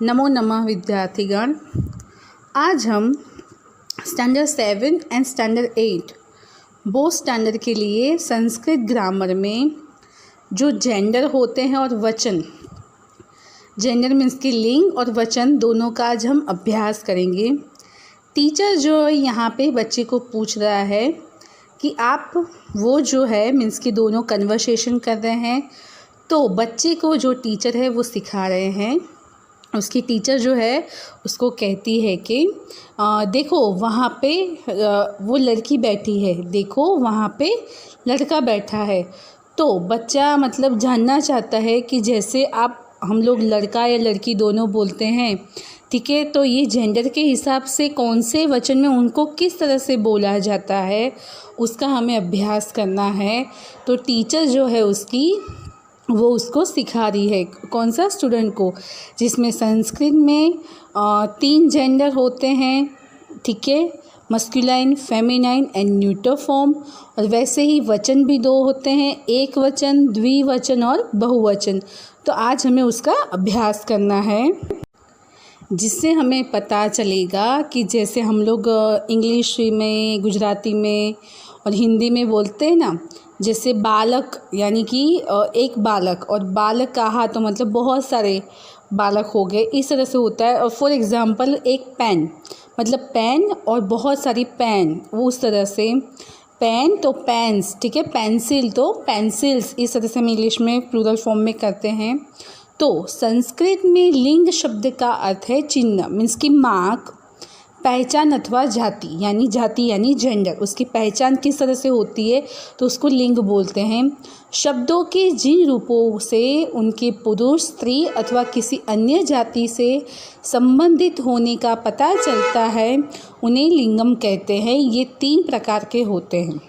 नमो नमः विद्यार्थीगण। आज हम standard 7 and standard 8 both standard के लिए संस्कृत ग्रामर में जो जेंडर होते हैं और वचन, जेंडर मीन्स कि लिंग और वचन दोनों का आज हम अभ्यास करेंगे। टीचर जो यहाँ पे बच्चे को पूछ रहा है कि आप वो जो है मीन्स कि दोनों कन्वर्सेशन कर रहे हैं, तो बच्चे को जो टीचर है वो सिखा रहे हैं। उसकी टीचर जो है उसको कहती है कि देखो वहाँ पे वो लड़की बैठी है, देखो वहाँ पे लड़का बैठा है। तो बच्चा मतलब जानना चाहता है कि जैसे हम लोग लड़का या लड़की दोनों बोलते हैं, ठीक है, तो ये जेंडर के हिसाब से कौन से वचन में उनको किस तरह से बोला जाता है उसका हमें अभ्यास करना है। तो टीचर जो है वो उसको सिखा रही है, कौन सा स्टूडेंट को, जिसमें संस्कृत में 3 जेंडर होते हैं, ठीक है, masculine, feminine and neuter form. और वैसे ही वचन भी 2 होते हैं, एक वचन, द्विवचन और बहुवचन। तो आज हमें उसका अभ्यास करना है, जिससे हमें पता चलेगा कि जैसे हम लोग इंग्लिश में, गुजराती में और हिंदी में बोलते हैं ना, जैसे बालक यानी कि एक बालक, और बालक कहा तो मतलब बहुत सारे बालक हो गए, इस तरह से होता है। और फॉर एग्ज़ाम्पल एक पेन मतलब पेन और बहुत सारी पेन, वो उस तरह से पेन तो पेन्स, ठीक है, पेंसिल तो पेंसिल्स, इस तरह से हम इंग्लिश में प्लूरल फॉर्म में करते हैं। तो संस्कृत में लिंग शब्द का अर्थ है चिन्ह, मीन्स की मार्क, पहचान अथवा जाति यानी जेंडर। उसकी पहचान किस तरह से होती है तो उसको लिंग बोलते हैं। शब्दों के जिन रूपों से उनके पुरुष, स्त्री अथवा किसी अन्य जाति से संबंधित होने का पता चलता है उन्हें लिंगम कहते हैं। ये 3 प्रकार के होते हैं।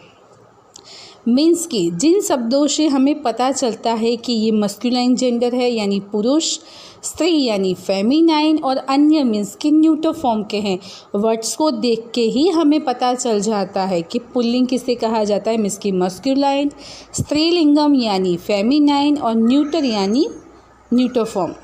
मीन्स कि जिन शब्दों से हमें पता चलता है कि ये मस्कुलाइन जेंडर है यानी पुरुष, स्त्री यानी फेमिनाइन, और अन्य मीन्स कि न्यूटर फॉर्म के हैं। वर्ड्स को देख के ही हमें पता चल जाता है कि पुल्लिंग किसे कहा जाता है, मीन्स कि मस्कुलाइन, स्त्रीलिंगम यानी फेमिनाइन, और न्यूटर यानी न्यूटर फॉर्म,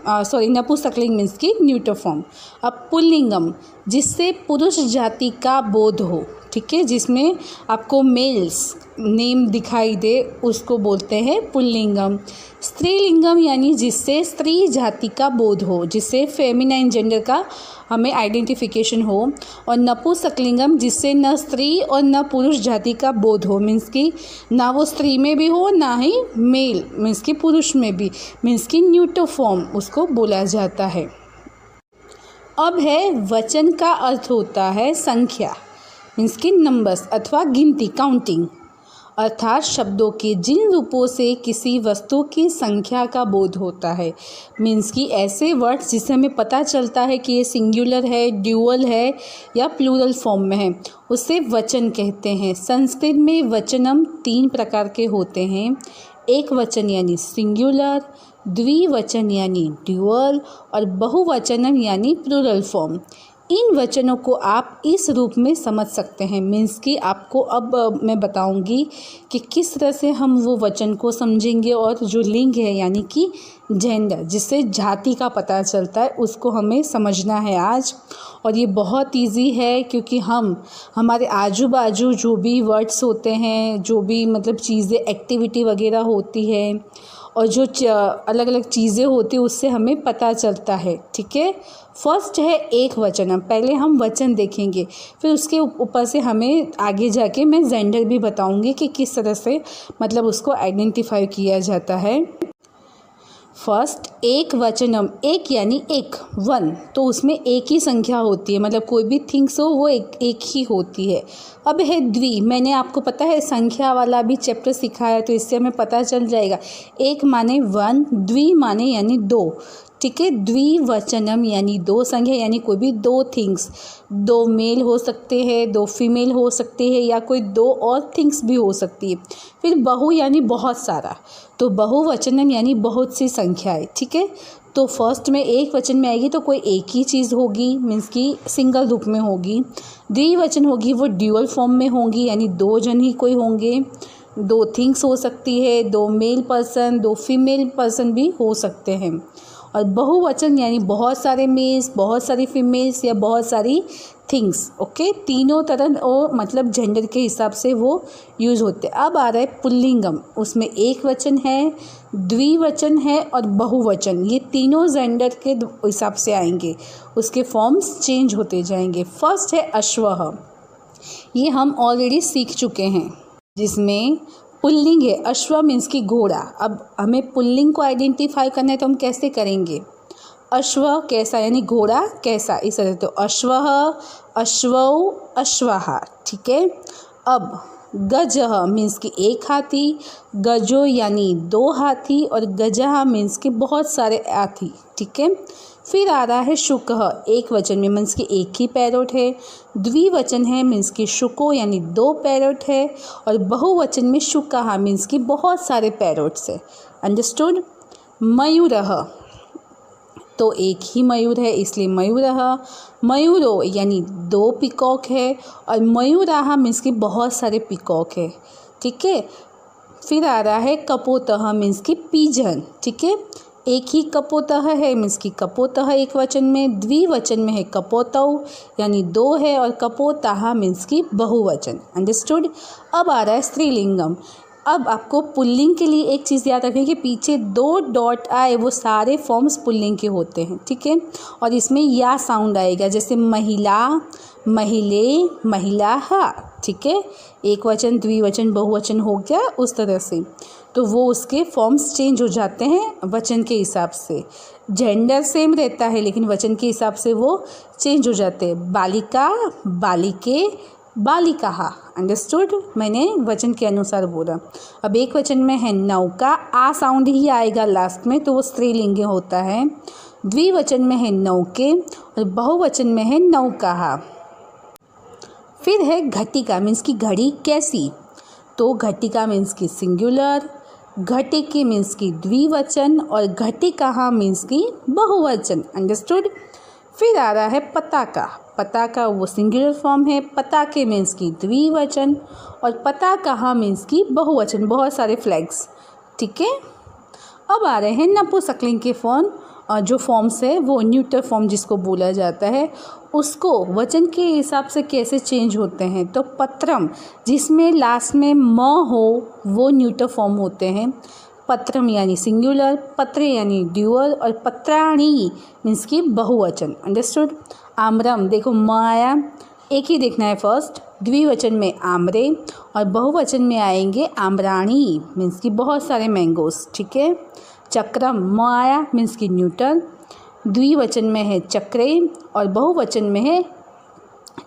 नपुंसकलिंग मीन्स की न्यूटर फॉर्म। अब पुल्लिंगम जिससे पुरुष जाति का बोध हो, ठीक है, जिसमें आपको मेल्स नेम दिखाई दे, उसको बोलते हैं पुल्लिंगम। स्त्रीलिंगम यानी जिससे स्त्री जाति का बोध हो, जिससे फेमिनाइन जेंडर का हमें आइडेंटिफिकेशन हो। और नपुंसकलिंगम जिससे न स्त्री और न पुरुष जाति का बोध हो, मीन्स कि ना वो स्त्री में भी हो ना ही मेल मीन्स कि पुरुष में भी, मीन्स कि न्यूटर फॉर्म उसको बोला जाता है। अब है वचन का अर्थ होता है संख्या, मीन्स कि नंबर्स अथवा गिनती, काउंटिंग, अर्थात शब्दों के जिन रूपों से किसी वस्तु की संख्या का बोध होता है। मीन्स कि ऐसे वर्ड्स जिससे हमें पता चलता है कि ये सिंगुलर है, ड्यूअल है या प्लूरल फॉर्म में है, उसे वचन कहते हैं। संस्कृत में वचनम 3 प्रकार के होते हैं, एक वचन यानी सिंगुलर, द्विवचन यानी ड्यूअल, और बहुवचनम यानी प्लूरल फॉर्म। इन वचनों को आप इस रूप में समझ सकते हैं, मीन्स कि आपको अब मैं बताऊंगी कि किस तरह से हम वो वचन को समझेंगे। और जो लिंग है यानी कि जेंडर, जिससे जाति का पता चलता है, उसको हमें समझना है आज। और ये बहुत इजी है, क्योंकि हमारे आजू बाजू जो भी वर्ड्स होते हैं, जो भी मतलब चीज़ें, एक्टिविटी वगैरह होती है, और जो अलग अलग चीज़ें होती हैं, उससे हमें पता चलता है, ठीक है। फर्स्ट है एक वचन। पहले हम वचन देखेंगे, फिर उसके ऊपर से हमें आगे जाके मैं जेंडर भी बताऊंगी कि किस तरह से मतलब उसको आइडेंटिफाई किया जाता है। फर्स्ट एक वचनम, एक यानी एक, 1, तो उसमें एक ही संख्या होती है, मतलब कोई भी थिंग्स हो वो एक ही होती है। अब है द्वि, मैंने आपको पता है संख्या वाला भी चैप्टर सिखाया, तो इससे हमें पता चल जाएगा। एक माने 1, द्वि माने यानी 2, ठीक है। द्विवचनम यानी 2 संख्या, यानी कोई भी 2 थिंग्स, 2 मेल हो सकते हैं, 2 फीमेल हो सकती है, या कोई 2 और थिंग्स भी हो सकती है। फिर बहु यानी बहुत सारा, तो बहुवचनम यानी बहुत सी संख्याएं, ठीक है। तो फर्स्ट में एक वचन में आएगी तो कोई एक ही चीज़ होगी, मीन्स कि सिंगल रूप में होगी। द्विवचन होगी वो ड्यूअल फॉर्म में होंगी, यानी 2 जन ही कोई होंगे, 2 थिंग्स हो सकती है, 2 मेल पर्सन, 2 फीमेल पर्सन भी हो सकते हैं। और बहुवचन यानी बहुत सारे मेल्स, बहुत सारी फीमेल्स या बहुत सारी थिंग्स। ओके, तीनों तरह और मतलब जेंडर के हिसाब से वो यूज़ होते हैं। अब आ रहा है पुल्लिंगम, उसमें एक वचन है, द्विवचन है और बहुवचन, ये तीनों जेंडर के हिसाब से आएंगे, उसके फॉर्म्स चेंज होते जाएंगे। फर्स्ट है अश्वः, ये हम ऑलरेडी सीख चुके हैं, जिसमें पुल्लिंग है। अश्व मीन्स की घोड़ा। अब हमें पुल्लिंग को आइडेंटिफाई करना है तो हम कैसे करेंगे? अश्व कैसा यानी घोड़ा कैसा, इस तरह। तो अश्वः, अश्वौ, अश्वाहा, ठीक है। अब गजः मीन्स की एक हाथी, गजो यानी दो हाथी और गजः मीन्स के बहुत सारे हाथी, ठीक है। फिर आ रहा है शुकः, एक वचन में मीन्स की एक ही पैरोट है, द्विवचन है मीन्स की शुको यानी दो पैरोट है, और बहुवचन में शुकः मीन्स की बहुत सारे पैरोट्स है। अंडरस्टूड। मयूरः, तो एक ही मयूर है इसलिए मयूरः। मयूरो यानी दो पिकॉक है, और मयूराः मीन्स की बहुत सारे पिकॉक है, ठीक है। फिर आ रहा है कपोतः मीन्स की पीजन, ठीक है। एक ही कपोतः है मीन्स की कपोतः एक वचन में, द्विवचन में है कपोतौ यानी दो है, और कपोताः मीन्स की बहुवचन। अंडरस्टूड। अब आ रहा है स्त्रीलिंगम। अब आपको पुल्लिंग के लिए एक चीज़ याद रखें कि पीछे दो डॉट आए वो सारे फॉर्म्स पुल्लिंग के होते हैं, ठीक है। और इसमें या साउंड आएगा, जैसे महिला, महिले, महिलाः, ठीक है। एक वचन, द्विवचन, बहुवचन हो गया उस तरह से, तो वो उसके फॉर्म्स चेंज हो जाते हैं वचन के हिसाब से। जेंडर सेम रहता है लेकिन वचन के हिसाब से वो चेंज हो जाते हैं। बालिका, बालिके, बालिकाः। अंडरस्टूड, मैंने वचन के अनुसार बोला। अब एक वचन में है नौका, आ साउंड ही आएगा लास्ट में तो वो स्त्रीलिंग होता है। द्विवचन में है नौके और बहुवचन में है नौकाः। फिर है घटिका मीन्स की घड़ी कैसी, तो घटिका मीन्स की सिंगुलर, घटिके मीन्स की द्विवचन और घटिकाः मीन्स की बहुवचन। अंडरस्टूड। फिर आ रहा है पताका। पताका वो सिंगुलर फॉर्म है, पताके मीन्स की द्विवचन और पताकाः मीन्स की बहुवचन, बहुत सारे फ्लैग्स, ठीक है। अब आ रहे हैं नपुंसकलिंग के फॉर्म, जो फॉर्म्स है वो न्यूटर फॉर्म जिसको बोला जाता है, उसको वचन के हिसाब से कैसे चेंज होते हैं। तो पत्रम, जिसमें लास्ट में म हो वो न्यूटर फॉर्म होते हैं। पत्रम यानी सिंगुलर, पत्रे यानी ड्यूअल और पत्राणी मीन्स की बहुवचन। अंडरस्टूड। आम्रम, देखो म आया, एक ही देखना है फर्स्ट, द्विवचन में आम्रे और बहुवचन में आएंगे आम्राणी मीन्स की बहुत सारे मैंगोस, ठीक है। चक्रम, म आया मीन्स की न्यूटन, द्विवचन में है चक्रे और बहुवचन में है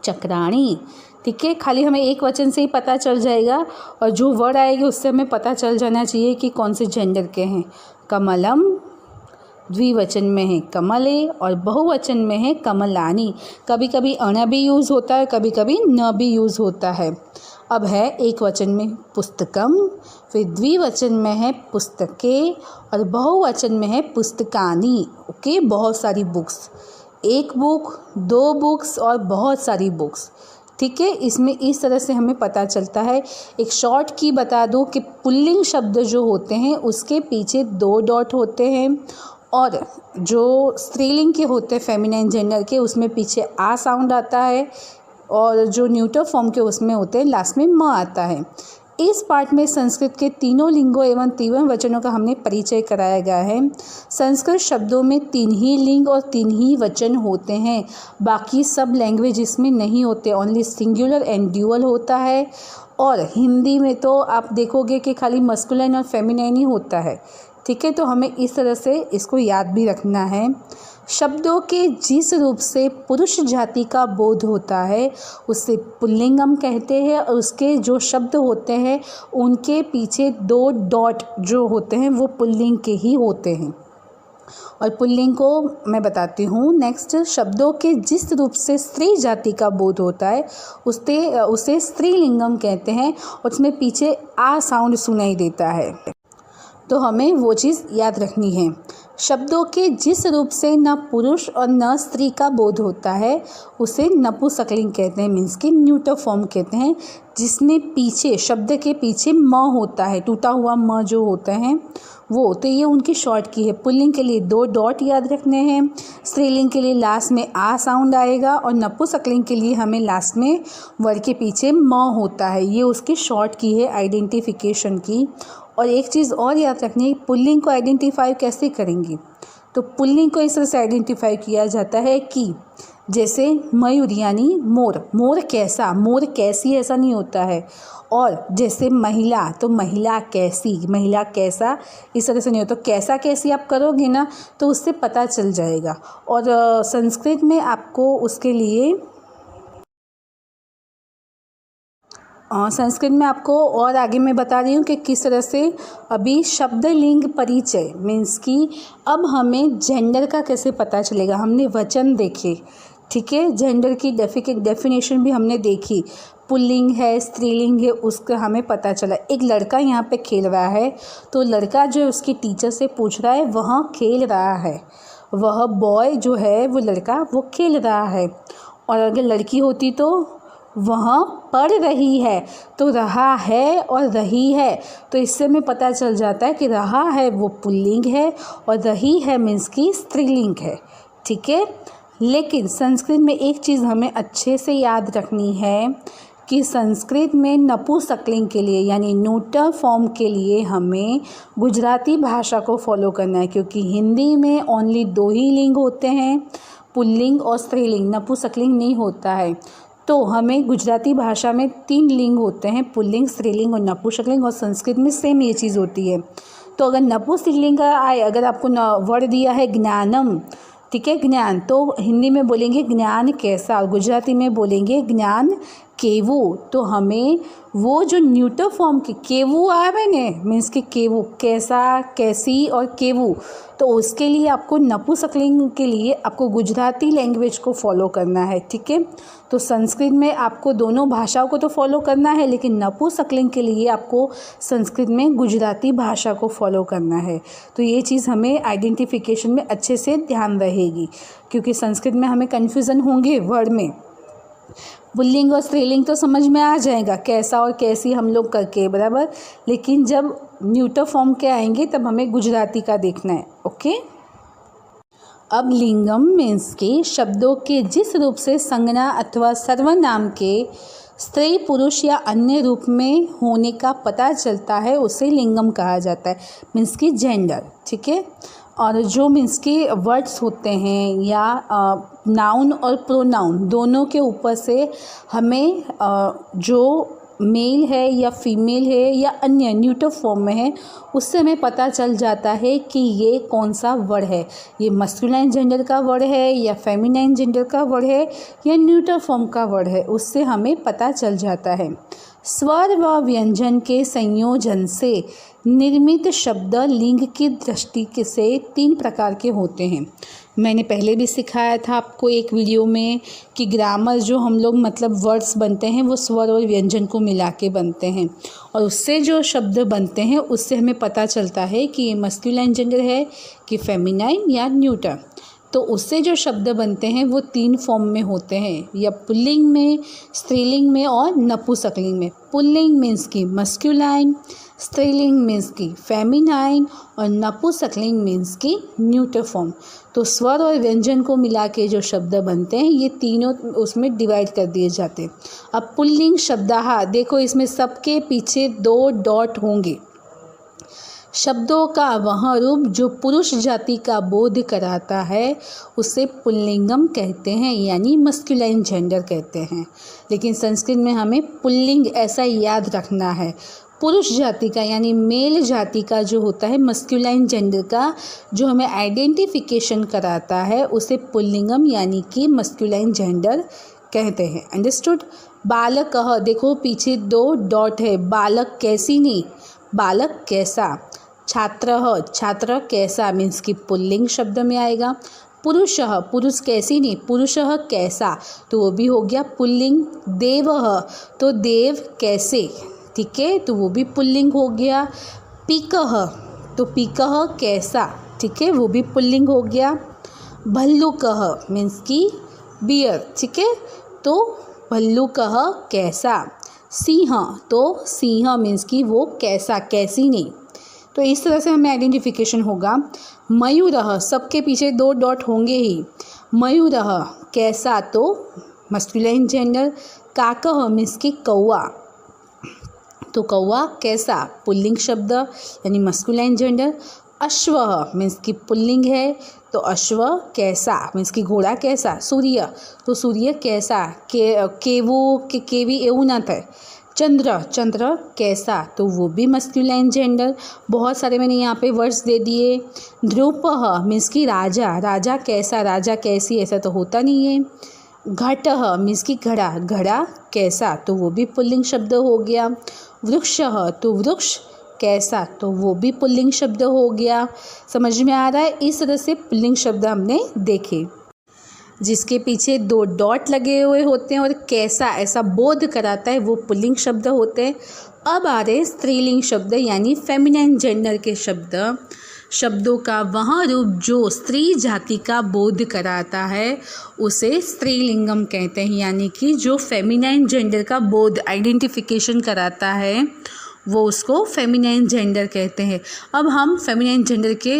चक्राणी, ठीक है। खाली हमें एक वचन से ही पता चल जाएगा और जो वर्ड आएगी उससे हमें पता चल जाना चाहिए कि कौन से जेंडर के हैं। कमलम, द्विवचन में है कमले और बहुवचन में है कमलानी। कभी कभी अण भी यूज़ होता है, कभी कभी न भी यूज़ होता है। अब है एक वचन में पुस्तकम, फिर द्विवचन में है पुस्तके और बहुवचन में है पुस्तकानी। ओके, बहुत सारी बुक्स, एक बुक, दो बुक्स और बहुत सारी बुक्स, ठीक है। इसमें इस तरह से हमें पता चलता है। एक शॉर्ट की बता दूं कि पुल्लिंग शब्द जो होते हैं उसके पीछे दो डॉट होते हैं और जो स्त्रीलिंग के होते हैं फेमिनाइन जेंडर के उसमें पीछे आ साउंड आता है और जो न्यूटर फॉर्म के उसमें होते हैं लास्ट में म आता है। इस पार्ट में संस्कृत के तीनों लिंगों एवं तीव्र वचनों का हमने परिचय कराया गया है। संस्कृत शब्दों में 3 ही लिंग और 3 ही वचन होते हैं, बाकी सब लैंग्वेज इसमें नहीं होते, ओनली सिंगुलर एंड ड्यूअल होता है। और हिंदी में तो आप देखोगे कि खाली मस्कुलिन और फेमिनाइन ही होता है, ठीक है। तो हमें इस तरह से इसको याद भी रखना है। शब्दों के जिस रूप से पुरुष जाति का बोध होता है उसे पुल्लिंगम कहते हैं और उसके जो शब्द होते हैं उनके पीछे 2 डॉट जो होते हैं वो पुल्लिंग के ही होते हैं। और पुल्लिंग को मैं बताती हूँ नेक्स्ट। शब्दों के जिस रूप से स्त्री जाति का बोध होता है उसे स्त्रीलिंगम कहते हैं और उसमें पीछे आ साउंड सुनाई देता है, तो हमें वो चीज़ याद रखनी है। शब्दों के जिस रूप से न पुरुष और न स्त्री का बोध होता है उसे नपुंसकलिंग कहते हैं, मीन्स कि न्यूटर फॉर्म कहते हैं, जिसमें पीछे शब्द के पीछे म होता है, टूटा हुआ म जो होता है वो। तो ये उनकी शॉर्ट की है। पुल्लिंग के लिए 2 डॉट याद रखने हैं, स्त्रीलिंग के लिए लास्ट में आ साउंड आएगा, और नपुंसकलिंग के लिए हमें लास्ट में वर्ड के पीछे म होता है। ये उसकी शॉर्ट की है आइडेंटिफिकेशन की। और एक चीज़ और याद रखनी है, पुल्लिंग को आइडेंटिफाई कैसे करेंगे। तो पुल्लिंग को इस तरह से आइडेंटिफाई किया जाता है कि जैसे मयूर यानी मोर, मोर कैसा, मोर कैसी ऐसा नहीं होता है। और जैसे महिला, तो महिला कैसी, महिला कैसा इस तरह से नहीं होता। तो कैसा कैसी आप करोगे ना तो उससे पता चल जाएगा। और संस्कृत में आपको उसके लिए संस्कृत में आपको और आगे मैं बता रही हूँ कि किस तरह से अभी शब्द लिंग परिचय, मीन्स कि अब हमें जेंडर का कैसे पता चलेगा। हमने वचन देखे, ठीक है, जेंडर की डेफिनेशन भी हमने देखी, पुल्लिंग है स्त्रीलिंग है उसका हमें पता चला। एक लड़का यहाँ पे खेल रहा है, तो लड़का जो उसकी टीचर से पूछ रहा है वह खेल रहा है, वह बॉय जो है वो लड़का वो खेल रहा है। और अगर लड़की होती तो वह पढ़ रही है, तो रहा है और रही है, तो इससे हमें पता चल जाता है कि रहा है वो पुल्लिंग है और रही है मीन्स की स्त्रीलिंग है, ठीक है। लेकिन संस्कृत में एक चीज़ हमें अच्छे से याद रखनी है कि संस्कृत में नपुंसकलिंग के लिए यानी न्यूटर फॉर्म के लिए हमें गुजराती भाषा को फॉलो करना है, क्योंकि हिंदी में ओनली 2 ही लिंग होते हैं, पुल्लिंग और स्त्रीलिंग, नपुंसकलिंग नहीं होता है। तो हमें गुजराती भाषा में 3 लिंग होते हैं, पुल्लिंग स्त्रीलिंग और नपुंसकलिंग, और संस्कृत में सेम ये चीज़ होती है। तो अगर नपुंसकलिंग का आए, अगर आपको वर्ड दिया है ज्ञानम, ठीक है, ज्ञान, तो हिंदी में बोलेंगे ज्ञान कैसा, और गुजराती में बोलेंगे ज्ञान केवु। तो हमें वो जो न्यूटर फॉर्म के केवु आए ने, मीन्स कि केवु कैसा, कैसी और केवु, तो उसके लिए आपको नपुंसकलिंग के लिए आपको गुजराती लैंग्वेज को फॉलो करना है, ठीक है। तो संस्कृत में आपको दोनों भाषाओं को तो फॉलो करना है, लेकिन नपुंसकलिंग के लिए आपको संस्कृत में गुजराती भाषा को फॉलो करना है। तो ये चीज़ हमें आइडेंटिफिकेशन में अच्छे से ध्यान रहेगी, क्योंकि संस्कृत में हमें कन्फ्यूज़न होंगे वर्ड में। पुल्लिंग और स्त्रीलिंग तो समझ में आ जाएगा, कैसा और कैसी हम लोग करके बराबर, लेकिन जब न्यूटर फॉर्म के आएंगे तब हमें गुजराती का देखना है, ओके। अब लिंगम मीन्स कि शब्दों के जिस रूप से संज्ञा अथवा सर्वनाम के स्त्री पुरुष या अन्य रूप में होने का पता चलता है उसे लिंगम कहा जाता है, मीन्स की जेंडर, ठीक है। और जो मीन्स के वर्ड्स होते हैं या नाउन और प्रोनाउन दोनों के ऊपर से हमें जो मेल है या फीमेल है या अन्य न्यूटर फॉर्म में है उससे हमें पता चल जाता है कि ये कौन सा वर्ड है, ये मस्कुलाइन जेंडर का वर्ड है या फेमिनाइन जेंडर का वर्ड है या न्यूटर फॉर्म का वर्ड है, उससे हमें पता चल जाता है। स्वर व व्यंजन के संयोजन से निर्मित शब्द लिंग की दृष्टि से 3 प्रकार के होते हैं। मैंने पहले भी सिखाया था आपको एक वीडियो में कि ग्रामर जो हम लोग मतलब वर्ड्स बनते हैं वो स्वर और व्यंजन को मिला के बनते हैं, और उससे जो शब्द बनते हैं उससे हमें पता चलता है कि ये मस्कुलाइन जेंडर है कि फेमिनाइन या न्यूटर। तो उससे जो शब्द बनते हैं वो 3 फॉर्म में होते हैं, या पुल्लिंग में, स्त्रीलिंग में और नपुंसकलिंग में। पुल्लिंग मीन्स की मस्कुलाइन, स्त्रीलिंग मीन्स की फेमिनाइन और नपुंसकलिंग मीन्स की न्यूटर फॉर्म। तो स्वर और व्यंजन को मिला के जो शब्द बनते हैं ये तीनों उसमें डिवाइड कर दिए जाते हैं। अब पुल्लिंग शब्दाहा देखो, इसमें सबके पीछे 2 डॉट होंगे। शब्दों का वह रूप जो पुरुष जाति का बोध कराता है उसे पुल्लिंगम कहते हैं, यानी मस्कुलाइन जेंडर कहते हैं। लेकिन संस्कृत में हमें पुल्लिंग ऐसा याद रखना है, पुरुष जाति का यानी मेल जाति का जो होता है मस्कुलाइन जेंडर का जो हमें आइडेंटिफिकेशन कराता है उसे पुल्लिंगम यानी कि मस्कुलाइन जेंडर कहते हैं। अंडरस्टूड। बालक देखो पीछे 2 डॉट है, बालक कैसी नहीं, बालक कैसा। छात्र छात्र कैसा मीन्स कि पुल्लिंग शब्द में आएगा। पुरुष पुरुष कैसी नहीं, पुरुष कैसा, तो वो भी हो गया पुल्लिंग। देव तो देव कैसे, ठीक है, तो वो भी पुल्लिंग हो गया। पीकः तो पीकः कैसा, ठीक है, वो भी पुल्लिंग हो गया। भल्लुकः मीन्स की बियर, ठीक है, तो भल्लुकः कैसा। सिंह, तो सिंह मीन्स की वो कैसा, कैसी नहीं। तो इस तरह से हमें आइडेंटिफिकेशन होगा। मयूरः, सबके पीछे 2 डॉट होंगे ही। मयूरः कैसा, तो मस्कुलाइन जेंडर। काकः मीन्स की कौआ, तो कौआ कैसा, पुल्लिंग शब्द यानी मस्कुलाइन जेंडर। अश्वः मीन्स की पुल्लिंग है, तो अश्व कैसा मीन्स की घोड़ा कैसा। सूर्य, तो सूर्य कैसा, केवी एवं ना था। चंद्र, चंद्र कैसा, तो वो भी मस्कुलाइन जेंडर। बहुत सारे मैंने यहाँ पे वर्ड्स दे दिए। ध्रुपः मीन्स की राजा, राजा कैसा, राजा कैसी, ऐसा तो होता नहीं है। घटः मीन्स की घड़ा, घड़ा कैसा, तो वो भी पुल्लिंग शब्द हो गया। वृक्षः, तो वृक्ष कैसा, तो वो भी पुल्लिंग शब्द हो गया। समझ में आ रहा है। इस तरह से पुल्लिंग शब्द हमने देखे। जिसके पीछे 2 डॉट लगे हुए होते हैं और कैसा ऐसा बोध कराता है, वो पुल्लिंग शब्द होते हैं। अब आ रहे स्त्रीलिंग शब्द यानी फेमिनाइन जेंडर के शब्द। शब्दों का वह रूप जो स्त्री जाति का बोध कराता है उसे स्त्रीलिंगम कहते हैं, यानी कि जो फेमिनाइन जेंडर का बोध आइडेंटिफिकेशन कराता है वो उसको फेमिनाइन जेंडर कहते हैं। अब हम फेमिनाइन जेंडर के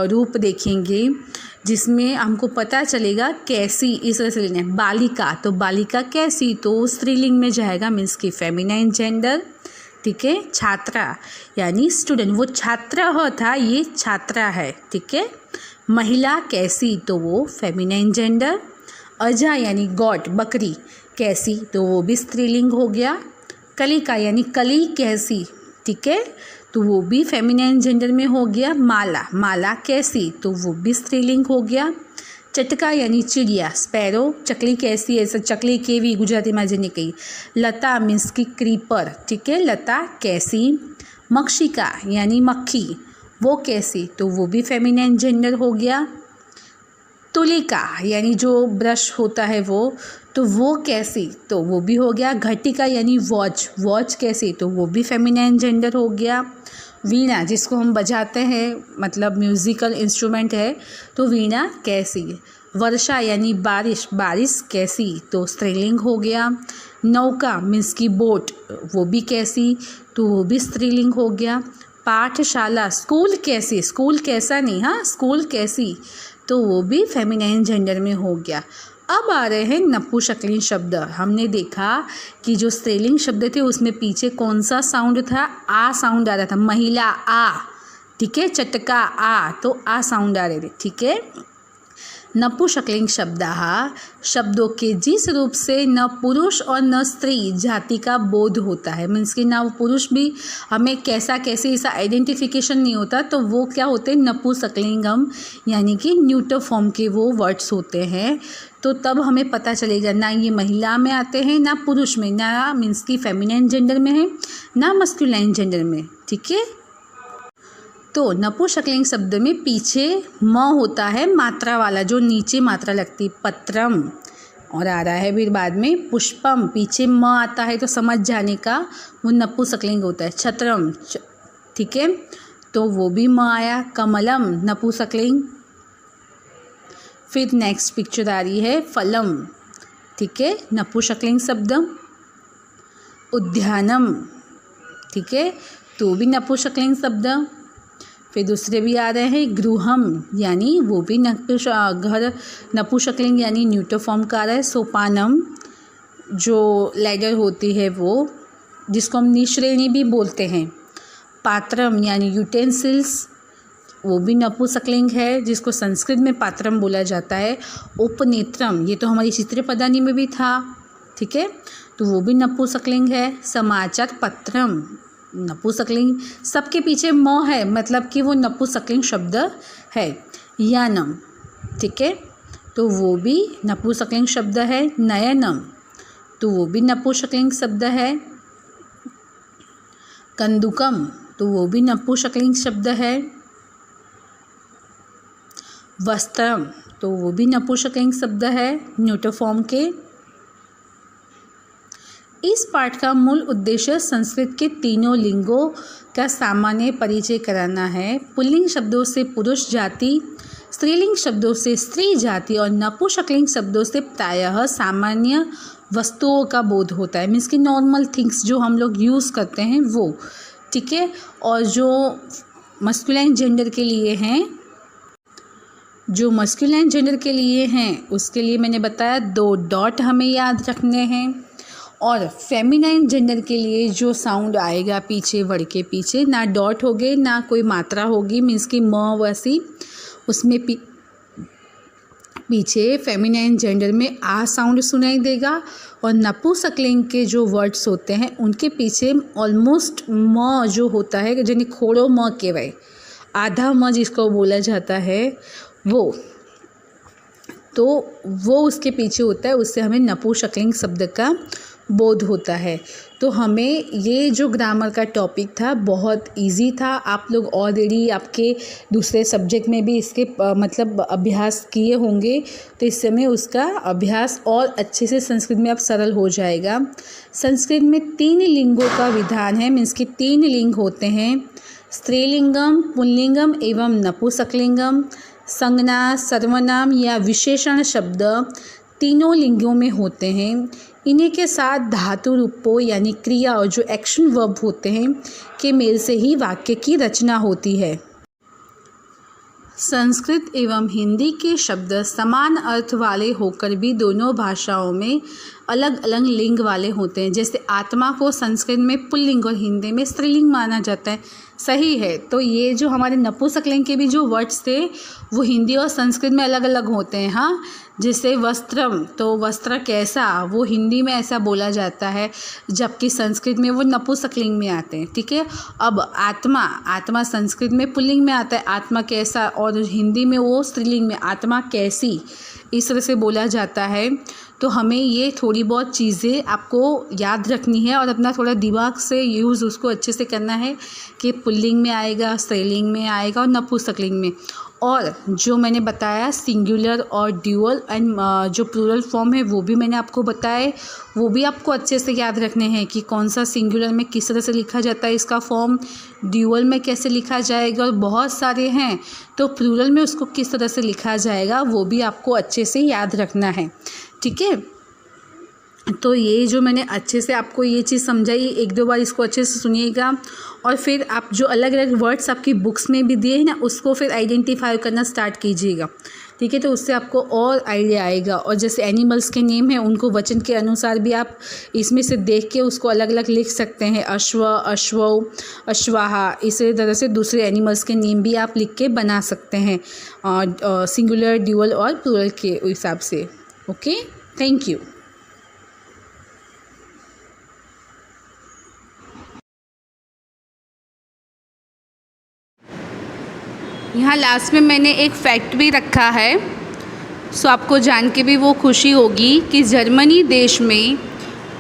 रूप देखेंगे जिसमें हमको पता चलेगा कैसी, इस तरह से लेना है। बालिका, तो बालिका कैसी, तो स्त्रीलिंग में जाएगा मीन्स की फेमिनाइन जेंडर, ठीक है। छात्रा यानी स्टूडेंट, वो छात्र था, ये छात्रा है, ठीक है। महिला कैसी, तो वो फेमिनाइन जेंडर। अजा यानी गॉट, बकरी कैसी, तो वो भी स्त्रीलिंग हो गया। कलिका यानी कली कैसी, ठीक है, तो वो भी फेमिनाइन जेंडर में हो गया। माला, माला कैसी, तो वो भी स्त्रीलिंग हो गया। चटका यानी चिड़िया, स्पैरो, चकली कैसी, ऐसा चकली केवी गुजराती में जेने कही। लता मीन्स की क्रीपर, ठीक है, लता कैसी। मक्षिका यानी मक्खी, वो कैसी, तो वो भी फेमिनाइन जेंडर हो गया। तुलिका यानी जो ब्रश होता है वो, तो वो कैसी, तो वो भी हो गया। घटिका यानी वॉच, वॉच कैसी, तो वो भी फेमिनाइन जेंडर हो गया। वीणा जिसको हम बजाते हैं, मतलब म्यूज़िकल इंस्ट्रूमेंट है, तो वीणा कैसी। वर्षा यानी बारिश, बारिश कैसी, तो स्त्रीलिंग हो गया। नौका मीन्स की बोट, वो भी कैसी, तो वो भी स्त्रीलिंग हो गया। पाठशाला, स्कूल कैसी, स्कूल कैसा नहीं, हाँ स्कूल कैसी, तो वो भी फेमिनाइन जेंडर में हो गया। अब आ रहे हैं नपुंसकलिंग शब्द। हमने देखा कि जो स्त्रीलिंग शब्द थे उसमें पीछे कौन सा साउंड था, आ साउंड आ रहा था। महिला आ, ठीक है, चटका आ, तो आ साउंड आ रहे थे, ठीक है। नपुंसकलिंग शब्दः, शब्दों के जिस रूप से न पुरुष और न स्त्री जाति का बोध होता है, मीन्स कि ना पुरुष भी हमें कैसा कैसे ऐसा आइडेंटिफिकेशन नहीं होता, तो वो क्या होते हैं नपुंसकलिंगम, यानी कि न्यूटर फॉर्म के वो वर्ड्स होते हैं। तो तब हमें पता चलेगा ना ये महिला में आते हैं ना पुरुष में, ना मीन्स की फेमिनाइन जेंडर में है ना मस्कुलाइन जेंडर में, ठीक है। तो नपुंसकलिंग शब्द में पीछे म होता है मात्रा वाला, जो नीचे मात्रा लगती, पत्रम, और आ रहा है फिर बाद में पुष्पम, पीछे म आता है तो समझ जाने का वो नपुंसकलिंग होता है। छत्रम, ठीक है, तो वो भी म आया। कमलम नपुंसकलिंग। फिर नेक्स्ट पिक्चर आ रही है फलम, ठीक है, नपुंसकलिंग शब्द। उद्यानम, ठीक है, तो भी नपुंसकलिंग शब्द। फिर दूसरे भी आ रहे हैं गृहम, यानी वो भी घर नपुंसकलिंग यानी न्यूटर फॉर्म का आ रहा है। सोपानम, जो लैडर होती है वो, जिसको हम निश्रेणी भी बोलते हैं। पात्रम यानी यूटेंसिल्स, वो भी नपुंसकलिंग है, जिसको संस्कृत में पात्रम बोला जाता है। उपनेत्रम, ये तो हमारी चित्रपदानी में भी था, ठीक है, तो वो भी नपुंसकलिंग है। समाचार पत्रम नपुंसकलिंग, सबके पीछे म है, मतलब कि वो नपुंसकलिंग शब्द है। यानम, ठीक है, तो वो भी नपुंसकलिंग शब्द है। नयनम, तो वो भी नपुंसकलिंग शब्द है। कंदुकम, तो वो भी नपुंसकलिंग शब्द है। वस्त्रम, तो वो भी नपुंसकलिंग शब्द है न्यूटर फॉर्म के। इस पाठ का मूल उद्देश्य संस्कृत के तीनों लिंगों का सामान्य परिचय कराना है। पुल्लिंग शब्दों से पुरुष जाति, स्त्रीलिंग शब्दों से स्त्री जाति और नपुंसकलिंग शब्दों से प्रायः सामान्य वस्तुओं का बोध होता है। मीन्स कि नॉर्मल थिंग्स जो हम लोग यूज़ करते हैं वो, ठीक है। और जो मस्कुलाइन जेंडर के लिए हैं, उसके लिए मैंने बताया 2 डॉट हमें याद रखने हैं। और फेमिनाइन जेंडर के लिए जो साउंड आएगा पीछे, वर्ड के पीछे ना डॉट होगे ना कोई मात्रा होगी, मीन्स कि म वैसी, उसमें पीछे फेमिनाइन जेंडर में आ साउंड सुनाई देगा। और नपुंसकलिंग के जो वर्ड्स होते हैं उनके पीछे ऑलमोस्ट म जो होता है, यानी खोड़ो म केवाय, आधा म जिसको बोला जाता है वो, तो वो उसके पीछे होता है, उससे हमें नपुंसकलिंग शब्द का बोध होता है। तो हमें ये जो ग्रामर का टॉपिक था बहुत इजी था। आप लोग ऑलरेडी आपके दूसरे सब्जेक्ट में भी इसके मतलब अभ्यास किए होंगे, तो इस समय उसका अभ्यास और अच्छे से संस्कृत में अब सरल हो जाएगा। संस्कृत में 3 लिंगों का विधान है, मीन्स कि 3 लिंग होते हैं, स्त्रीलिंगम, पुल्लिंगम एवं नपुंसकलिंगम। संज्ञा, सर्वनाम या विशेषण शब्द तीनों लिंगों में होते हैं। इन्हीं के साथ धातु रूपों यानी क्रिया और जो एक्शन वर्ब होते हैं के मेल से ही वाक्य की रचना होती है। संस्कृत एवं हिंदी के शब्द समान अर्थ वाले होकर भी दोनों भाषाओं में अलग अलग लिंग वाले होते हैं। जैसे आत्मा को संस्कृत में पुल्लिंग और हिंदी में स्त्रीलिंग माना जाता है, सही है। तो ये जो हमारे नपुंसकलिंग के भी जो वर्ड्स थे वो हिंदी और संस्कृत में अलग अलग होते हैं। हाँ, जैसे वस्त्रम, तो वस्त्र कैसा, वो हिंदी में ऐसा बोला जाता है, जबकि संस्कृत में वो नपुंसकलिंग में आते हैं, ठीक है। अब आत्मा संस्कृत में पुल्लिंग में आता है, आत्मा कैसा, और हिंदी में वो स्त्रीलिंग में आत्मा कैसी, इस तरह से बोला जाता है। तो हमें ये थोड़ी बहुत चीज़ें आपको याद रखनी है और अपना थोड़ा दिमाग से यूज़ उसको अच्छे से करना है कि पुल्लिंग में आएगा, स्त्रीलिंग में आएगा और नपुंसकलिंग में। और जो मैंने बताया सिंगुलर और ड्यूअल एंड जो प्लूरल फॉर्म है वो भी मैंने आपको बताए, वो भी आपको अच्छे से याद रखने हैं कि कौन सा सिंगुलर में किस तरह से लिखा जाता है, इसका फॉर्म ड्यूअल में कैसे लिखा जाएगा, और बहुत सारे हैं तो प्लूरल में उसको किस तरह से लिखा जाएगा वो भी आपको अच्छे से याद रखना है, ठीक है। तो ये जो मैंने अच्छे से आपको ये चीज़ समझाई, 1-2 बार इसको अच्छे से सुनिएगा और फिर आप जो अलग अलग वर्ड्स आपकी बुक्स में भी दिए हैं ना, उसको फिर आइडेंटिफाई करना स्टार्ट कीजिएगा, ठीक है। तो उससे आपको और आइडिया आएगा। और जैसे एनिमल्स के नेम हैं उनको वचन के अनुसार भी आप इसमें से देख के उसको अलग अलग लिख सकते हैं, अश्व, अश्वौ, अश्वाहा, इसी तरह से दूसरे एनिमल्स के नेम भी आप लिख के बना सकते हैं सिंगुलर, ड्यूअल और प्लूरल के हिसाब से। Okay, thank you. यहाँ लास्ट में मैंने एक फैक्ट भी रखा है, सो आपको जान के भी वो खुशी होगी कि जर्मनी देश में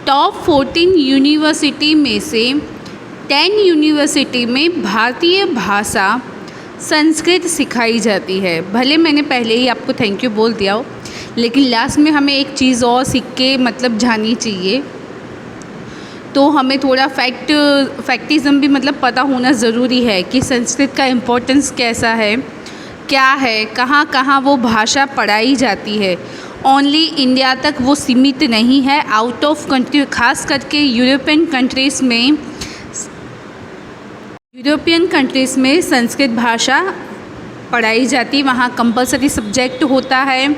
टॉप 14 यूनिवर्सिटी में से 10 यूनिवर्सिटी में भारतीय भाषा संस्कृत सिखाई जाती है। भले मैंने पहले ही आपको थैंक यू बोल दिया हो, लेकिन लास्ट में हमें एक चीज़ और सीख के मतलब जाननी चाहिए, तो हमें थोड़ा फैक्टिज़म भी मतलब पता होना ज़रूरी है कि संस्कृत का इम्पोर्टेंस कैसा है, क्या है, कहाँ कहाँ वो भाषा पढ़ाई जाती है। ओनली इंडिया तक वो सीमित नहीं है, आउट ऑफ कंट्री, खास करके यूरोपियन कंट्रीज़ में संस्कृत भाषा पढ़ाई जाती, वहाँ कंपलसरी सब्जेक्ट होता है।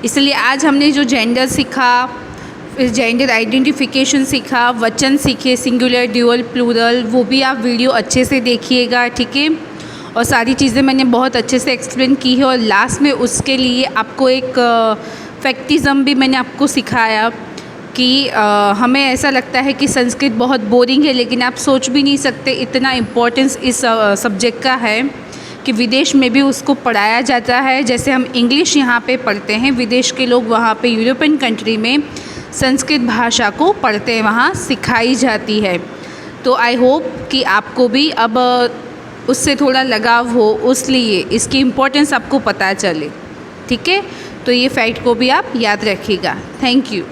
इसलिए आज हमने जो जेंडर सीखा, फिर जेंडर आइडेंटिफिकेशन सीखा, वचन सीखे सिंगुलर, ड्यूअल, प्लूरल, वो भी आप वीडियो अच्छे से देखिएगा, ठीक है। और सारी चीज़ें मैंने बहुत अच्छे से एक्सप्लेन की है। और लास्ट में उसके लिए आपको एक फैक्टिज़म भी मैंने आपको सिखाया कि हमें ऐसा लगता है कि संस्कृत बहुत बोरिंग है, लेकिन आप सोच भी नहीं सकते इतना इम्पोर्टेंस इस सब्जेक्ट का है कि विदेश में भी उसको पढ़ाया जाता है। जैसे हम इंग्लिश यहाँ पे पढ़ते हैं, विदेश के लोग वहाँ पे यूरोपियन कंट्री में संस्कृत भाषा को पढ़ते हैं, वहाँ सिखाई जाती है। तो आई होप कि आपको भी अब उससे थोड़ा लगाव हो, इसलिए इसकी इम्पोर्टेंस आपको पता चले, ठीक है। तो ये फैक्ट को भी आप याद रखिएगा। Thank you.